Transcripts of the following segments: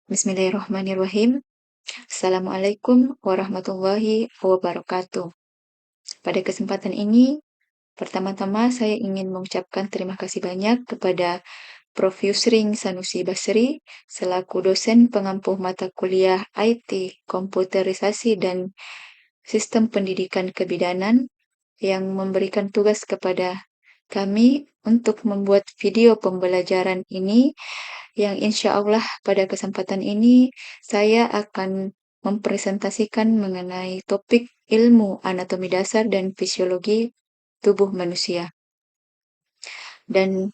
Bismillahirrahmanirrahim. Assalamualaikum warahmatullahi wabarakatuh. Pada kesempatan ini, pertama-tama saya ingin mengucapkan terima kasih banyak kepada Prof. Yusring Sanusi Basri selaku dosen pengampu mata kuliah IT, Komputerisasi dan Sistem Pendidikan Kebidanan yang memberikan tugas kepada kami untuk membuat video pembelajaran ini yang insya Allah pada kesempatan ini saya akan mempresentasikan mengenai topik ilmu anatomi dasar dan fisiologi tubuh manusia. Dan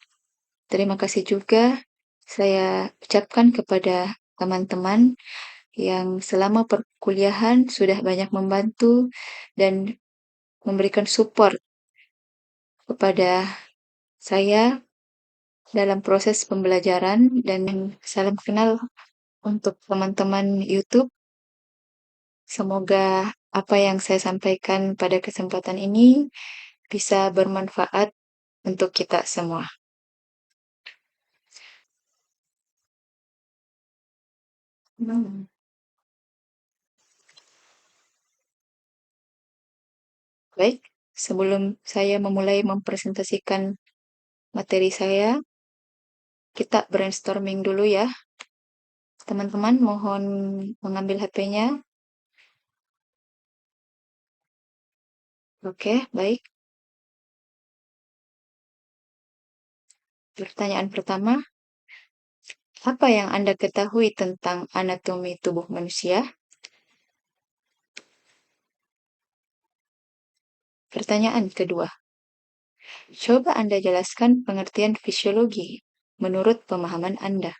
terima kasih juga saya ucapkan kepada teman-teman yang selama perkuliahan sudah banyak membantu dan memberikan support kepada saya dalam proses pembelajaran, dan salam kenal untuk teman-teman YouTube. Semoga apa yang saya sampaikan pada kesempatan ini bisa bermanfaat untuk kita semua. Baik, sebelum saya memulai mempresentasikan materi saya, kita brainstorming dulu ya. Teman-teman mohon mengambil HP-nya. Oke, baik. Pertanyaan pertama, apa yang Anda ketahui tentang anatomi tubuh manusia? Pertanyaan kedua, coba Anda jelaskan pengertian fisiologi menurut pemahaman Anda.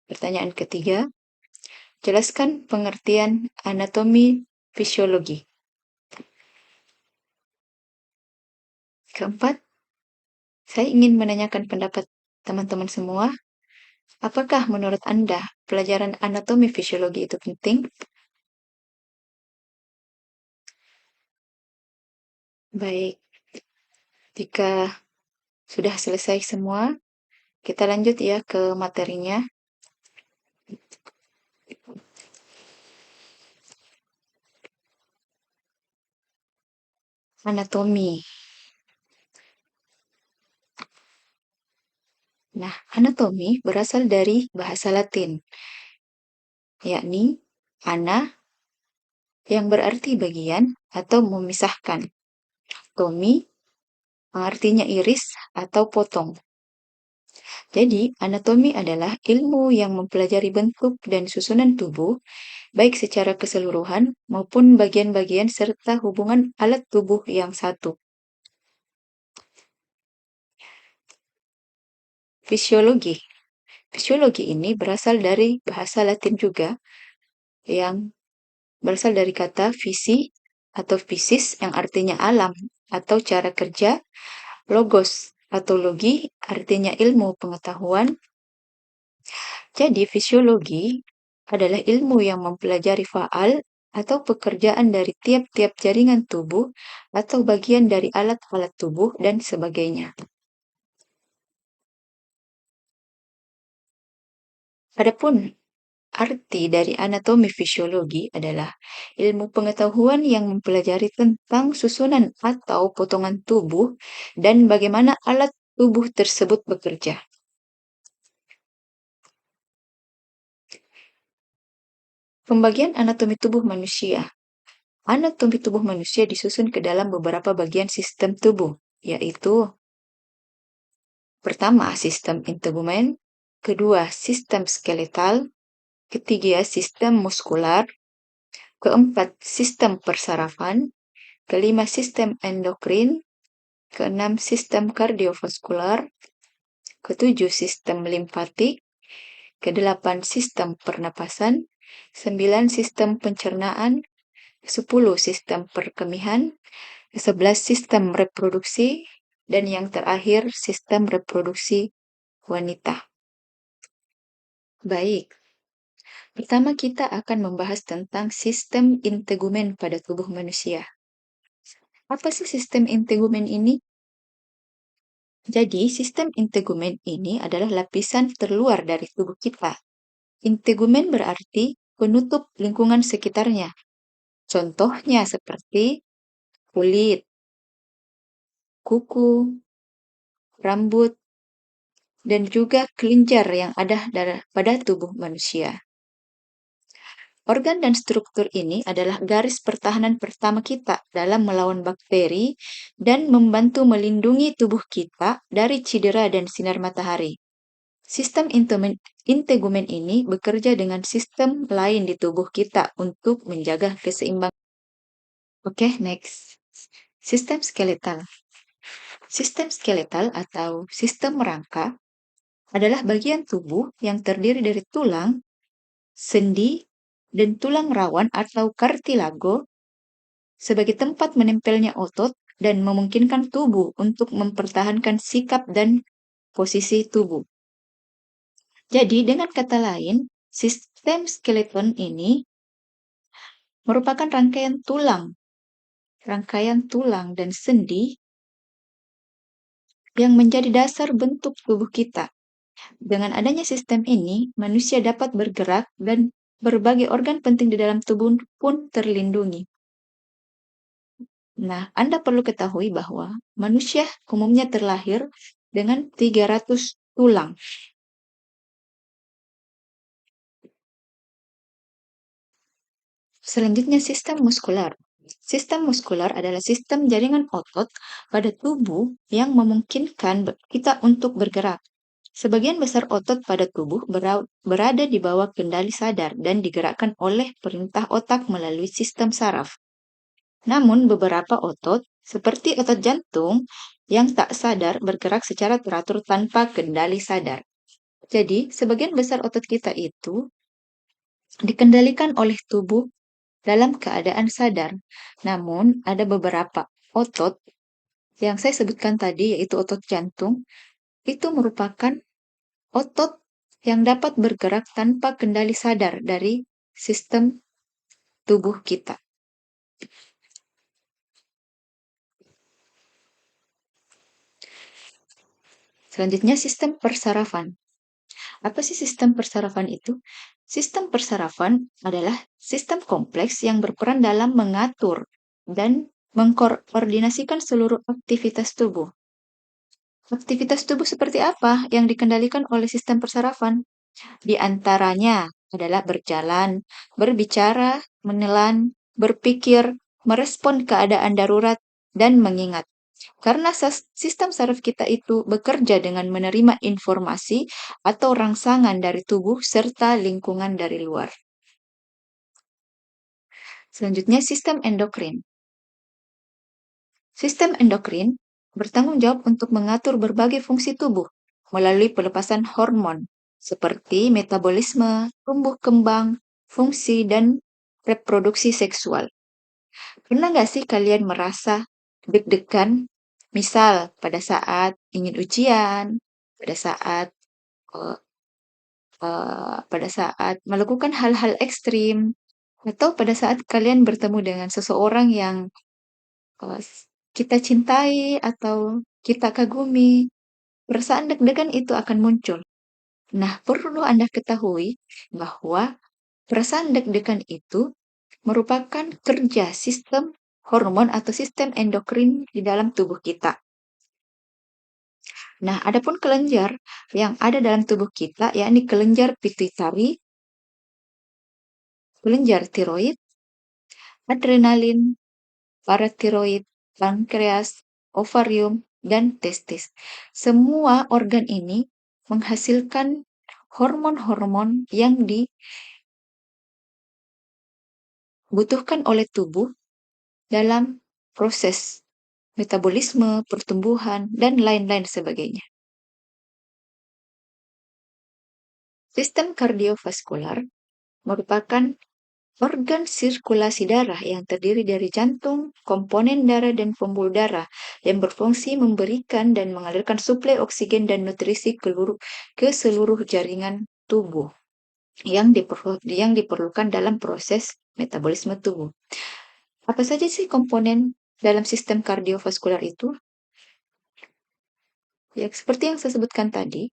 Pertanyaan ketiga, jelaskan pengertian anatomi fisiologi. Keempat, saya ingin menanyakan pendapat teman-teman semua. Apakah menurut Anda pelajaran anatomi fisiologi itu penting? Baik, jika sudah selesai semua, kita lanjut ya ke materinya. Anatomi. Nah, anatomi berasal dari bahasa Latin, yakni ana, yang berarti bagian atau memisahkan. Tomi, artinya iris atau potong. Jadi, anatomi adalah ilmu yang mempelajari bentuk dan susunan tubuh, baik secara keseluruhan maupun bagian-bagian serta hubungan alat tubuh yang satu. Fisiologi. Fisiologi ini berasal dari bahasa Latin juga, yang berasal dari kata visi atau fisis yang artinya alam atau cara kerja, logos atau logi artinya ilmu pengetahuan. Jadi fisiologi adalah ilmu yang mempelajari faal atau pekerjaan dari tiap-tiap jaringan tubuh atau bagian dari alat-alat tubuh dan sebagainya. Adapun arti dari anatomi fisiologi adalah ilmu pengetahuan yang mempelajari tentang susunan atau potongan tubuh dan bagaimana alat tubuh tersebut bekerja. Pembagian anatomi tubuh manusia. Anatomi tubuh manusia disusun ke dalam beberapa bagian sistem tubuh, yaitu pertama, sistem integumen, kedua, sistem skeletal, ketiga, sistem muskular, keempat, sistem persarafan, kelima, sistem endokrin, keenam, sistem kardiovaskular, ketujuh, sistem limfatik, kedelapan, sistem pernapasan, 9, sistem pencernaan, 10, sistem perkemihan, 11, sistem reproduksi, dan yang terakhir, sistem reproduksi wanita. Baik, pertama kita akan membahas tentang sistem integumen pada tubuh manusia. Apa sih sistem integumen ini? Jadi, sistem integumen ini adalah lapisan terluar dari tubuh kita. Integumen berarti penutup lingkungan sekitarnya. Contohnya seperti kulit, kuku, rambut, dan juga kelenjar yang ada pada tubuh manusia. Organ dan struktur ini adalah garis pertahanan pertama kita dalam melawan bakteri dan membantu melindungi tubuh kita dari cedera dan sinar matahari. Sistem integumen ini bekerja dengan sistem lain di tubuh kita untuk menjaga keseimbangan. Oke, next. Sistem skeletal. Sistem skeletal atau sistem rangka adalah bagian tubuh yang terdiri dari tulang, sendi, dan tulang rawan atau kartilago sebagai tempat menempelnya otot dan memungkinkan tubuh untuk mempertahankan sikap dan posisi tubuh. Jadi, dengan kata lain, sistem skeleton ini merupakan rangkaian tulang dan sendi yang menjadi dasar bentuk tubuh kita. Dengan adanya sistem ini, manusia dapat bergerak dan berbagai organ penting di dalam tubuh pun terlindungi. Nah, Anda perlu ketahui bahwa manusia umumnya terlahir dengan 300 tulang. Selanjutnya, sistem muskular. Sistem muskular adalah sistem jaringan otot pada tubuh yang memungkinkan kita untuk bergerak. Sebagian besar otot pada tubuh berada di bawah kendali sadar dan digerakkan oleh perintah otak melalui sistem saraf. Namun, beberapa otot, seperti otot jantung, yang tak sadar bergerak secara teratur tanpa kendali sadar. Jadi, sebagian besar otot kita itu dikendalikan oleh tubuh dalam keadaan sadar. Namun, ada beberapa otot yang saya sebutkan tadi, yaitu otot jantung, itu merupakan otot yang dapat bergerak tanpa kendali sadar dari sistem tubuh kita. Selanjutnya, sistem persarafan. Apa sih sistem persarafan itu? Sistem persarafan adalah sistem kompleks yang berperan dalam mengatur dan mengkoordinasikan seluruh aktivitas tubuh. Aktivitas tubuh seperti apa yang dikendalikan oleh sistem persarafan? Di antaranya adalah berjalan, berbicara, menelan, berpikir, merespon keadaan darurat, dan mengingat. Karena sistem saraf kita itu bekerja dengan menerima informasi atau rangsangan dari tubuh serta lingkungan dari luar. Selanjutnya, sistem endokrin. Sistem endokrin bertanggung jawab untuk mengatur berbagai fungsi tubuh melalui pelepasan hormon seperti metabolisme, tumbuh kembang, fungsi, dan reproduksi seksual. Pernah nggak sih kalian merasa deg-degan? Misal pada saat ingin ujian, pada saat eh, pada saat melakukan hal-hal ekstrim, atau pada saat kalian bertemu dengan seseorang yang eh, kita cintai atau kita kagumi, perasaan deg-degan itu akan muncul. Nah, perlu Anda ketahui bahwa perasaan deg-degan itu merupakan kerja sistem hormon atau sistem endokrin di dalam tubuh kita. Nah, adapun kelenjar yang ada dalam tubuh kita, yakni kelenjar pituitari, kelenjar tiroid, adrenalin, paratiroid, pankreas, ovarium, dan testis. Semua organ ini menghasilkan hormon-hormon yang dibutuhkan oleh tubuh dalam proses metabolisme, pertumbuhan, dan lain-lain sebagainya. Sistem kardiovaskular merupakan organ sirkulasi darah yang terdiri dari jantung, komponen darah, dan pembuluh darah yang berfungsi memberikan dan mengalirkan suplai oksigen dan nutrisi ke seluruh jaringan tubuh yang diperlukan dalam proses metabolisme tubuh. Apa saja sih komponen dalam sistem kardiovaskular itu? Ya, seperti yang saya sebutkan tadi,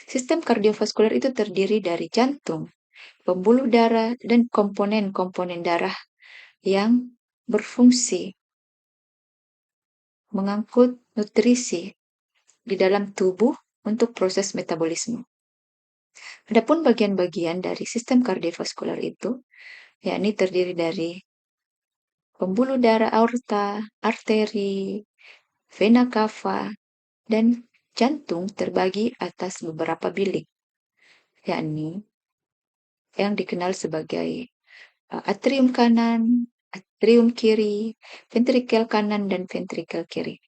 sistem kardiovaskuler itu terdiri dari jantung, pembuluh darah, dan komponen-komponen darah yang berfungsi mengangkut nutrisi di dalam tubuh untuk proses metabolisme. Adapun bagian-bagian dari sistem kardiovaskuler itu, yakni terdiri dari pembuluh darah aorta, arteri, vena cava, dan jantung terbagi atas beberapa bilik, yakni yang dikenal sebagai atrium kanan, atrium kiri, ventrikel kanan, dan ventrikel kiri.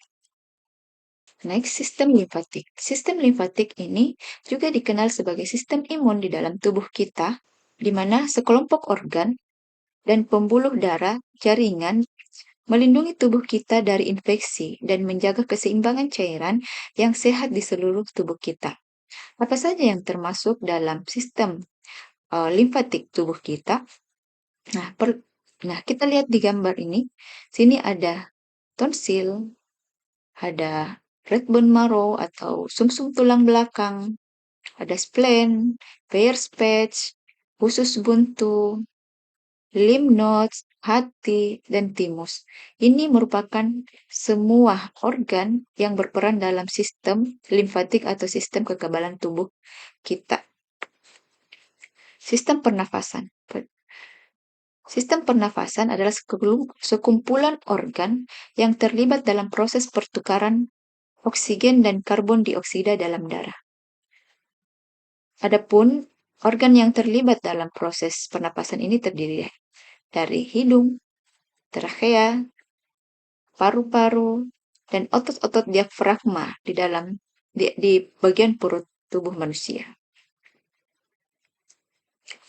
Next, sistem limfatik. Sistem limfatik ini juga dikenal sebagai sistem imun di dalam tubuh kita, di mana sekelompok organ dan pembuluh darah jaringan melindungi tubuh kita dari infeksi dan menjaga keseimbangan cairan yang sehat di seluruh tubuh kita. Apa saja yang termasuk dalam sistem limfatik tubuh kita? Nah, kita lihat di gambar ini. Sini ada tonsil, ada red bone marrow atau sumsum tulang belakang, ada spleen, Peyer's patch, usus buntu, lymph nodes, hati, dan timus. Ini merupakan semua organ yang berperan dalam sistem limfatik atau sistem kekebalan tubuh kita. Sistem pernafasan. Sistem pernafasan adalah sekumpulan organ yang terlibat dalam proses pertukaran oksigen dan karbon dioksida dalam darah. Adapun organ yang terlibat dalam proses pernapasan ini terdiri dari hidung, trachea, paru-paru, dan otot-otot diafragma di bagian perut tubuh manusia.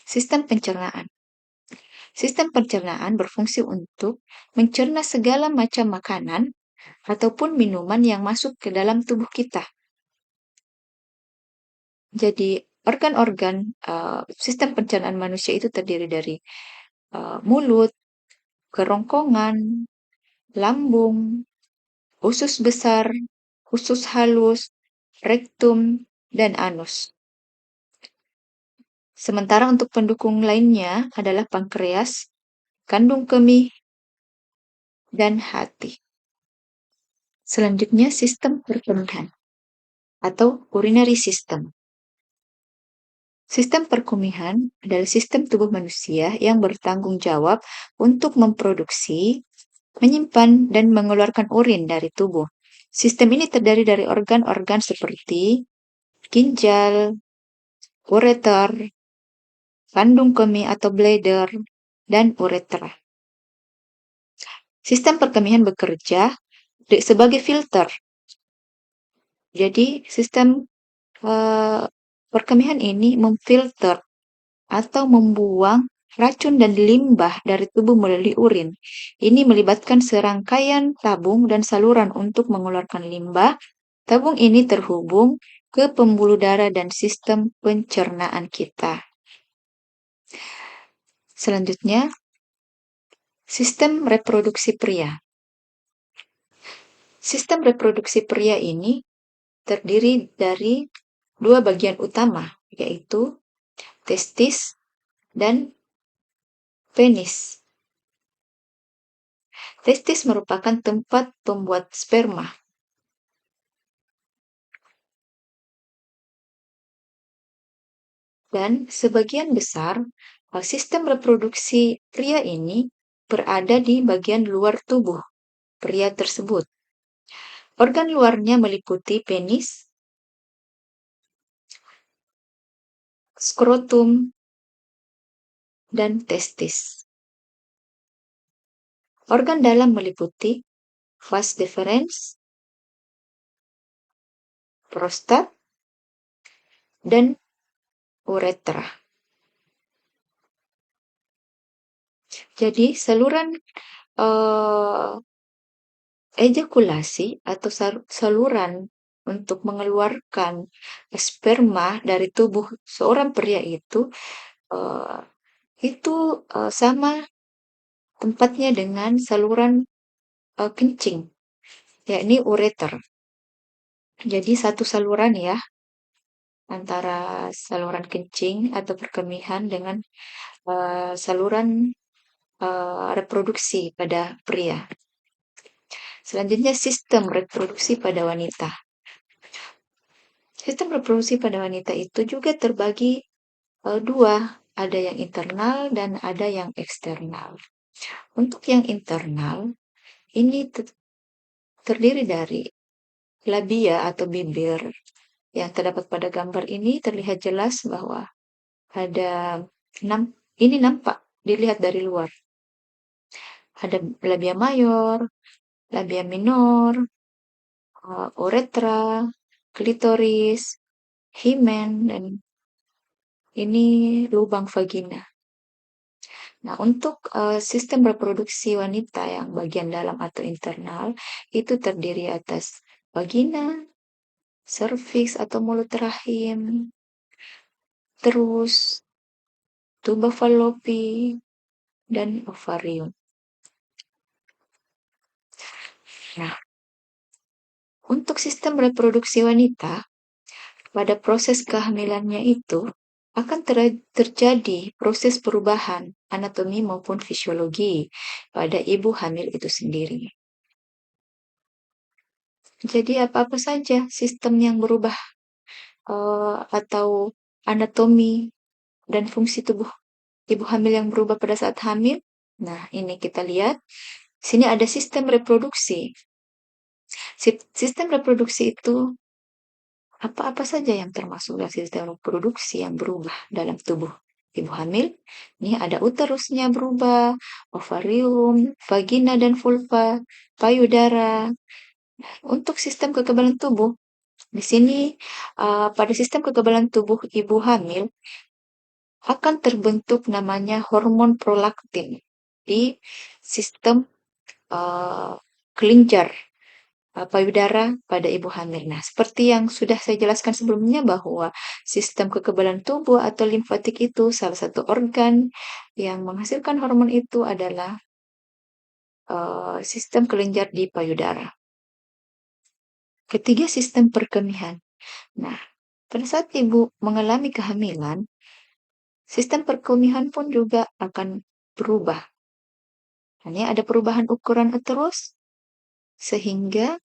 Sistem pencernaan. Sistem pencernaan berfungsi untuk mencerna segala macam makanan ataupun minuman yang masuk ke dalam tubuh kita. Jadi, organ-organ sistem pencernaan manusia itu terdiri dari mulut, kerongkongan, lambung, usus besar, usus halus, rektum, dan anus. Sementara untuk pendukung lainnya adalah pankreas, kandung kemih, dan hati. Selanjutnya, sistem perkemihan atau urinary system. Sistem perkemihan adalah sistem tubuh manusia yang bertanggung jawab untuk memproduksi, menyimpan, dan mengeluarkan urin dari tubuh. Sistem ini terdiri dari organ-organ seperti ginjal, ureter, kandung kemih atau bladder, dan uretra. Sistem perkemihan bekerja sebagai filter. Jadi, sistem perkemihan ini memfilter atau membuang racun dan limbah dari tubuh melalui urin. Ini melibatkan serangkaian tabung dan saluran untuk mengeluarkan limbah. Tabung ini terhubung ke pembuluh darah dan sistem pencernaan kita. Selanjutnya, sistem reproduksi pria. Sistem reproduksi pria ini terdiri dari dua bagian utama, yaitu testis dan penis. Testis merupakan tempat pembuat sperma. Dan sebagian besar sistem reproduksi pria ini berada di bagian luar tubuh pria tersebut. Organ luarnya meliputi penis, skrotum, dan testis. Organ dalam meliputi vas deferens, prostat, dan uretra. Jadi saluran ejakulasi atau saluran untuk mengeluarkan sperma dari tubuh seorang pria itu sama tempatnya dengan saluran kencing, yakni ureter. Jadi satu saluran ya, antara saluran kencing atau perkemihan dengan saluran reproduksi pada pria. Selanjutnya sistem reproduksi pada wanita. Sistem reproduksi pada wanita itu juga terbagi dua, ada yang internal dan ada yang eksternal. Untuk yang internal, ini terdiri dari labia atau bibir. Yang terdapat pada gambar ini terlihat jelas bahwa ada ini nampak dilihat dari luar. Ada labia mayor, labia minor, uretra, klitoris, himen, dan ini lubang vagina. Nah, untuk sistem reproduksi wanita yang bagian dalam atau internal itu terdiri atas vagina, serviks atau mulut rahim, terus tuba fallopi, dan ovarium. Nah, untuk sistem reproduksi wanita, pada proses kehamilannya itu akan terjadi proses perubahan anatomi maupun fisiologi pada ibu hamil itu sendiri. Jadi apa-apa saja sistem yang berubah atau anatomi dan fungsi tubuh ibu hamil yang berubah pada saat hamil. Nah, ini kita lihat. Sini ada sistem reproduksi. Sistem reproduksi itu apa-apa saja yang termasuk dalam sistem reproduksi yang berubah dalam tubuh ibu hamil. Ini ada uterusnya berubah, ovarium, vagina dan vulva, payudara. Untuk sistem kekebalan tubuh, di sini pada sistem kekebalan tubuh ibu hamil akan terbentuk namanya hormon prolaktin di sistem kelenjar payudara pada ibu hamil. Nah, seperti yang sudah saya jelaskan sebelumnya bahwa sistem kekebalan tubuh atau limfatik itu salah satu organ yang menghasilkan hormon itu adalah sistem kelenjar di payudara. Ketiga, sistem perkemihan. Nah, pada saat ibu mengalami kehamilan, sistem perkemihan pun juga akan berubah. Hanya ada perubahan ukuran uterus sehingga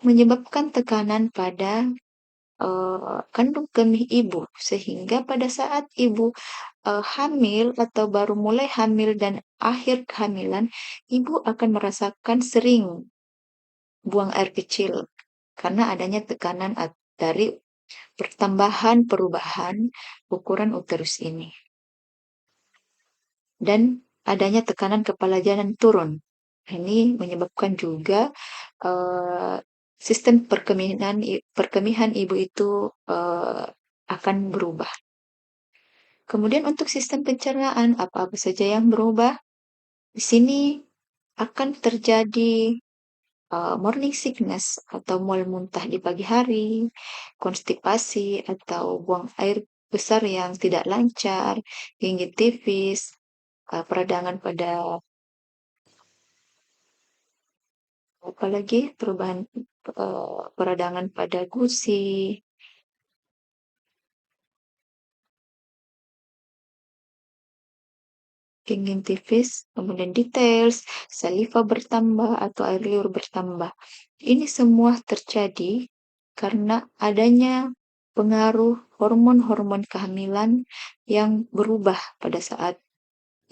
menyebabkan tekanan pada kandung kemih ibu, sehingga pada saat ibu hamil atau baru mulai hamil dan akhir kehamilan, ibu akan merasakan sering buang air kecil karena adanya tekanan dari pertambahan perubahan ukuran uterus ini. Dan adanya tekanan kepala janin turun. Ini menyebabkan juga sistem perkemihan ibu itu akan berubah. Kemudian untuk sistem pencernaan, apa-apa saja yang berubah, di sini akan terjadi morning sickness atau mual muntah di pagi hari, konstipasi atau buang air besar yang tidak lancar, gigit tipis, peradangan pada apalagi perubahan peradangan pada gusi, gingivitis, kemudian details, saliva bertambah atau air liur bertambah. Ini semua terjadi karena adanya pengaruh hormon-hormon kehamilan yang berubah pada saat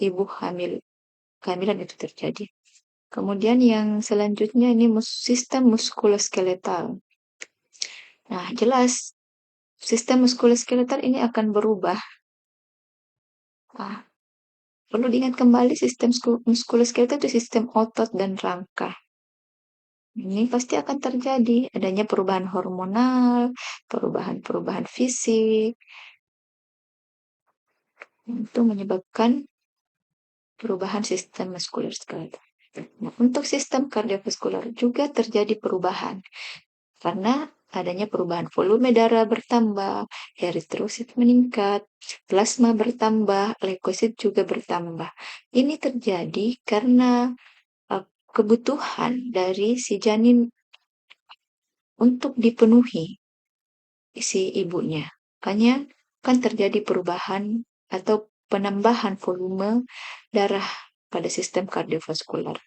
ibu kehamilan itu terjadi. Kemudian yang selanjutnya ini sistem muskuloskeletal. Nah, jelas sistem muskuloskeletal ini akan berubah. Perlu diingat kembali sistem muskuloskeletal itu sistem otot dan rangka. Ini pasti akan terjadi adanya perubahan hormonal, perubahan fisik, itu menyebabkan perubahan sistem muskuloskeletal. Nah, untuk sistem kardiovaskular juga terjadi perubahan karena adanya perubahan volume darah bertambah, eritrosit meningkat, plasma bertambah, leukosit juga bertambah. Ini terjadi karena kebutuhan dari si janin untuk dipenuhi si ibunya. Makanya kan terjadi perubahan atau penambahan volume darah pada sistem kardiovaskular.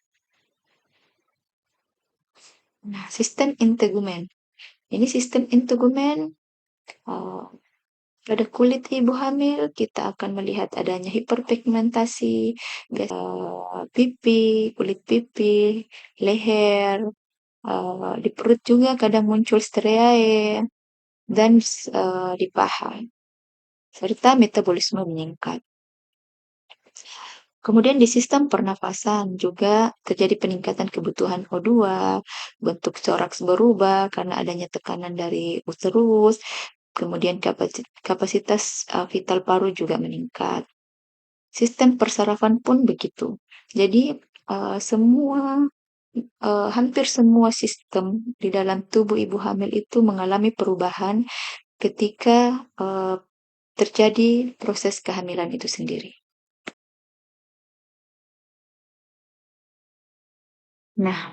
Nah, sistem integumen. Ini sistem integumen uh, pada kulit ibu hamil kita akan melihat adanya hiperpigmentasi, pipi, kulit pipi, leher, di perut juga kadang muncul striae, dan di paha, serta metabolisme meningkat. Kemudian di sistem pernafasan juga terjadi peningkatan kebutuhan O2, bentuk toraks berubah karena adanya tekanan dari uterus, kemudian kapasitas vital paru juga meningkat. Sistem persarafan pun begitu. Jadi hampir semua sistem di dalam tubuh ibu hamil itu mengalami perubahan ketika terjadi proses kehamilan itu sendiri. Nah,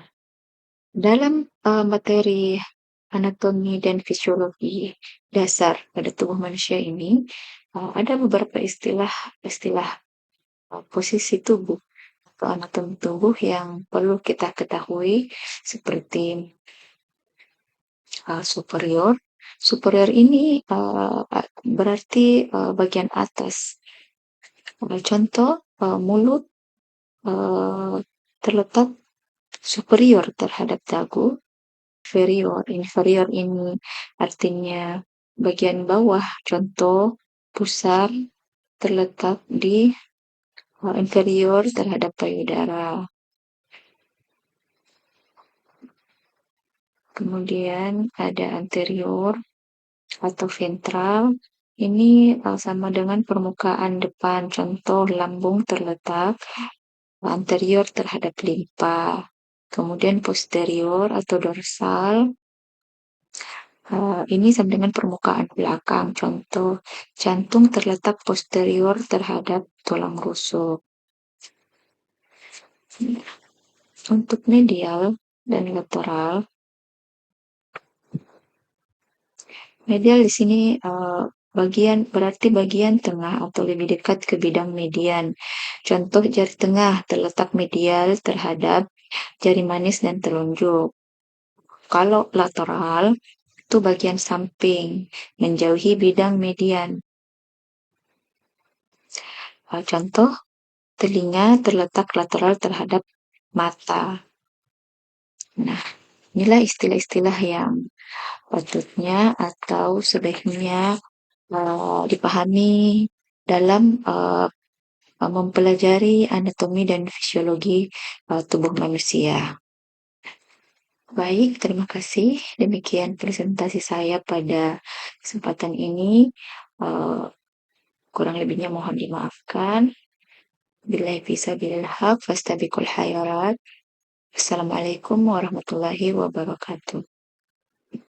dalam materi anatomi dan fisiologi dasar pada tubuh manusia ini, ada beberapa istilah posisi tubuh atau anatomi tubuh yang perlu kita ketahui, seperti superior. Superior ini berarti bagian atas. Contoh, mulut uh, terletak superior terhadap dagu. Inferior ini artinya bagian bawah. Contoh, pusar terletak di inferior terhadap payudara. Kemudian ada anterior atau ventral. Ini sama dengan permukaan depan. Contoh, lambung terletak anterior terhadap limpa. Kemudian posterior atau dorsal. Ini sama dengan permukaan belakang. Contoh, jantung terletak posterior terhadap tulang rusuk. Untuk medial dan lateral, medial di sini berarti bagian tengah atau lebih dekat ke bidang median. Contoh, jari tengah terletak medial terhadap jari manis dan telunjuk. Kalau lateral, itu bagian samping, menjauhi bidang median. Contoh, telinga terletak lateral terhadap mata. Nah, inilah istilah-istilah yang patutnya atau sebaiknya dipahami dalam mempelajari anatomi dan fisiologi tubuh manusia. Baik, terima kasih. Demikian presentasi saya pada kesempatan ini. Kurang lebihnya mohon dimaafkan. Billahi fisabilil haq, fastabiqul khairat. Assalamualaikum warahmatullahi wabarakatuh.